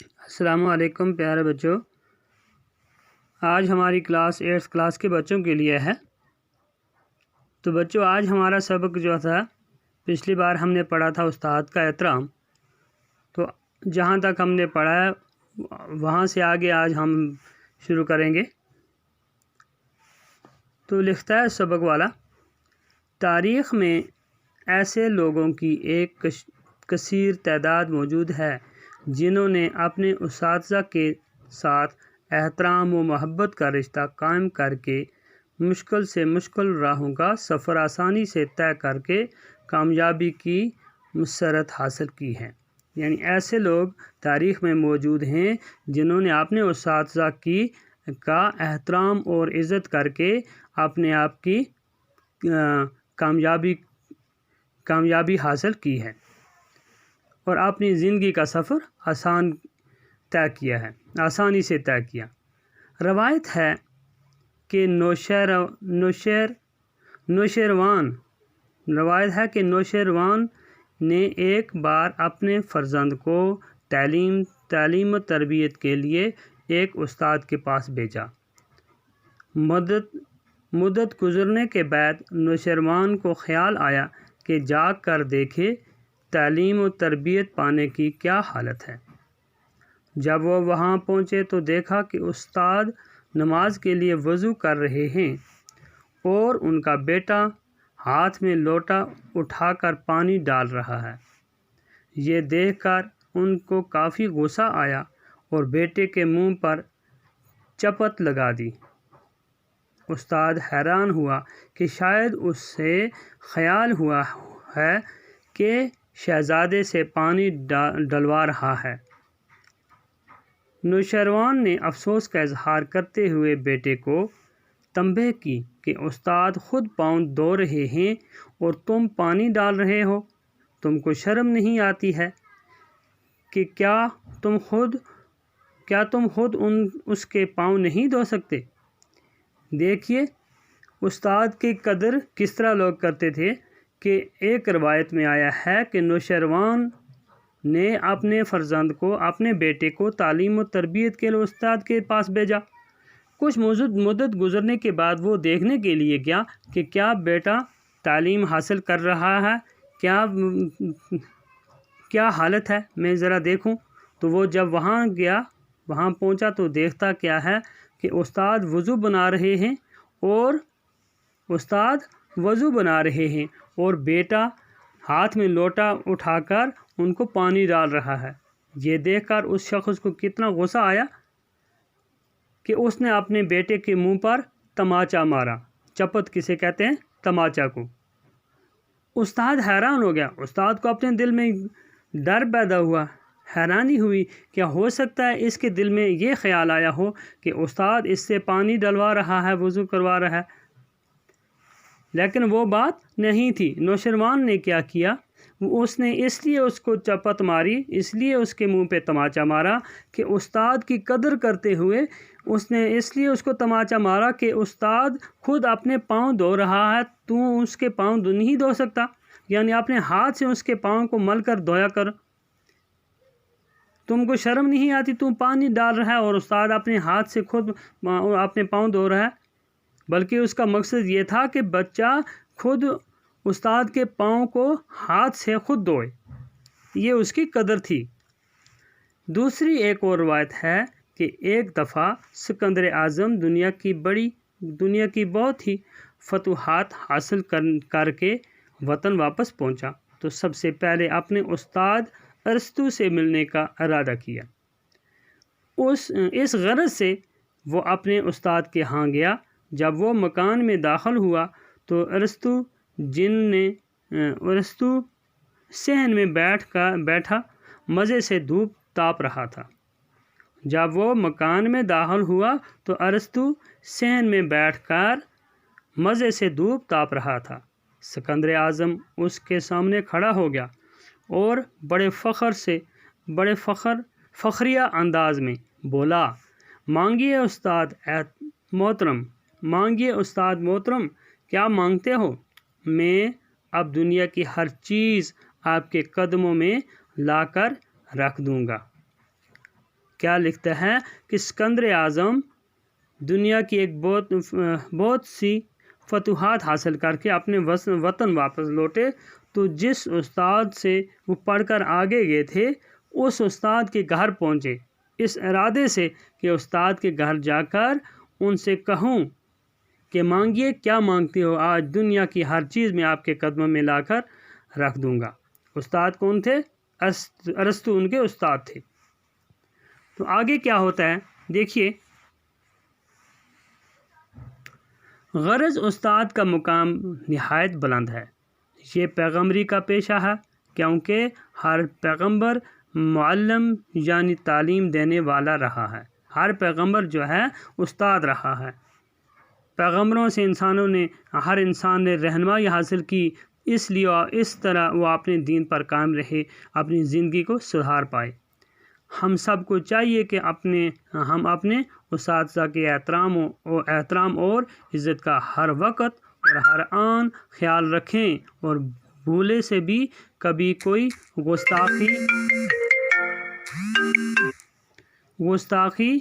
السلام علیکم پیارے بچوں، آج ہماری کلاس 8th کلاس کے بچوں کے لیے ہے۔ تو بچوں، آج ہمارا سبق جو تھا، پچھلی بار ہم نے پڑھا تھا استاد کا احترام۔ تو جہاں تک ہم نے پڑھا ہے وہاں سے آگے آج ہم شروع کریں گے۔ تو لکھتا ہے سبق والا، تاریخ میں ایسے لوگوں کی ایک کثیر تعداد موجود ہے جنہوں نے اپنے اساتذہ کے ساتھ احترام و محبت کا رشتہ قائم کر کے مشکل سے مشکل راہوں کا سفر آسانی سے طے کر کے کامیابی کی مسرت حاصل کی ہے۔ یعنی ایسے لوگ تاریخ میں موجود ہیں جنہوں نے اپنے اساتذہ کا احترام اور عزت کر کے اپنے آپ کی کامیابی حاصل کی ہے اور اپنی زندگی کا سفر آسانی سے طے کیا۔ روایت ہے کہ نوشیروان نے ایک بار اپنے فرزند کو تعلیم و تربیت کے لیے ایک استاد کے پاس بھیجا۔ مدت گزرنے کے بعد نوشیروان کو خیال آیا کہ جا کر دیکھے تعلیم و تربیت پانے کی کیا حالت ہے۔ جب وہ وہاں پہنچے تو دیکھا کہ استاد نماز کے لیے وضو کر رہے ہیں اور ان کا بیٹا ہاتھ میں لوٹا اٹھا کر پانی ڈال رہا ہے۔ یہ دیکھ کر ان کو کافی غصہ آیا اور بیٹے کے منہ پر چپت لگا دی۔ استاد حیران ہوا کہ شاید اسے خیال ہوا ہے کہ شہزادے سے پانی ڈلوا رہا ہے۔ نوشیروان نے افسوس کا اظہار کرتے ہوئے بیٹے کو تنبیہ کی کہ استاد خود پاؤں دھو رہے ہیں اور تم پانی ڈال رہے ہو۔ تم کو شرم نہیں آتی ہے کہ کیا تم خود اس کے پاؤں نہیں دھو سکتے؟ دیکھیے استاد کی قدر کس طرح لوگ کرتے تھے کہ ایک روایت میں آیا ہے کہ نوشیروان نے اپنے فرزند کو، اپنے بیٹے کو تعلیم و تربیت کے لیے استاد کے پاس بھیجا۔ کچھ مدت گزرنے کے بعد وہ دیکھنے کے لیے گیا کہ کیا بیٹا تعلیم حاصل کر رہا ہے، کیا حالت ہے، میں ذرا دیکھوں۔ تو وہ جب وہاں پہنچا تو دیکھتا کیا ہے کہ استاد وضو بنا رہے ہیں اور بیٹا ہاتھ میں لوٹا اٹھا کر ان کو پانی ڈال رہا ہے۔ یہ دیکھ کر اس شخص کو کتنا غصہ آیا کہ اس نے اپنے بیٹے کے منہ پر تماچا مارا۔ چپت کسے کہتے ہیں؟ تماچا کو۔ استاد حیران ہو گیا۔ استاد کو اپنے دل میں ڈر پیدا ہوا، حیرانی ہوئی، کیا ہو سکتا ہے اس کے دل میں یہ خیال آیا ہو کہ استاد اس سے پانی ڈلوا رہا ہے، وضو کروا رہا ہے۔ لیکن وہ بات نہیں تھی۔ نوشیروان نے کیا کیا؟ اس نے اس لیے اس کو چپت ماری، اس لیے اس کے منہ پہ تماچا مارا کہ استاد کی قدر کرتے ہوئے اس نے اس لیے اس کو تماچا مارا کہ استاد خود اپنے پاؤں دھو رہا ہے، تو اس کے پاؤں نہیں دھو سکتا؟ یعنی اپنے ہاتھ سے اس کے پاؤں کو مل کر دھویا کر۔ تم کو شرم نہیں آتی؟ تم پانی ڈال رہا ہے اور استاد اپنے ہاتھ سے خود اپنے پاؤں دھو رہا ہے۔ بلکہ اس کا مقصد یہ تھا کہ بچہ خود استاد کے پاؤں کو ہاتھ سے خود دھوئے، یہ اس کی قدر تھی۔ دوسری ایک اور روایت ہے کہ ایک دفعہ سکندر اعظم دنیا کی بہت ہی فتوحات حاصل کر کے وطن واپس پہنچا تو سب سے پہلے اپنے استاد ارسطو سے ملنے کا ارادہ کیا۔ اس غرض سے وہ اپنے استاد کے ہاں گیا۔ جب وہ مکان میں داخل ہوا تو ارسطو صحن میں بیٹھا مزے سے دھوپ تاپ رہا تھا۔ جب وہ مکان میں داخل ہوا تو ارسطو صحن میں بیٹھ کر مزے سے دھوپ تاپ رہا تھا۔ سکندر اعظم اس کے سامنے کھڑا ہو گیا اور بڑے فخریہ انداز میں بولا، مانگیے استاد محترم، کیا مانگتے ہو؟ میں اب دنیا کی ہر چیز آپ کے قدموں میں لا کر رکھ دوں گا۔ کیا لکھتا ہے کہ سکندر اعظم دنیا کی ایک بہت سی فتوحات حاصل کر کے اپنے وطن واپس لوٹے، تو جس استاد سے وہ پڑھ کر آگے گئے تھے اس استاد کے گھر پہنچے، اس ارادے سے کہ استاد کے گھر جا کر ان سے کہوں کہ مانگیے کیا مانگتے ہو، آج دنیا کی ہر چیز میں آپ کے قدموں میں لا کر رکھ دوں گا۔ استاد کون تھے؟ ارسطو ان کے استاد تھے۔ تو آگے کیا ہوتا ہے دیکھیے، غرض استاد کا مقام نہایت بلند ہے، یہ پیغمبری کا پیشہ ہے، کیونکہ ہر پیغمبر معلم یعنی تعلیم دینے والا رہا ہے، ہر پیغمبر جو ہے استاد رہا ہے۔ پیغمبروں سے ہر انسان نے رہنمائی حاصل کی، اس لیے اس طرح وہ اپنے دین پر قائم رہے، اپنی زندگی کو سدھار پائے۔ ہم سب کو چاہیے کہ ہم اپنے اساتذہ کے احترام اور عزت کا ہر وقت اور ہر آن خیال رکھیں، اور بھولے سے بھی کبھی کوئی گستاخی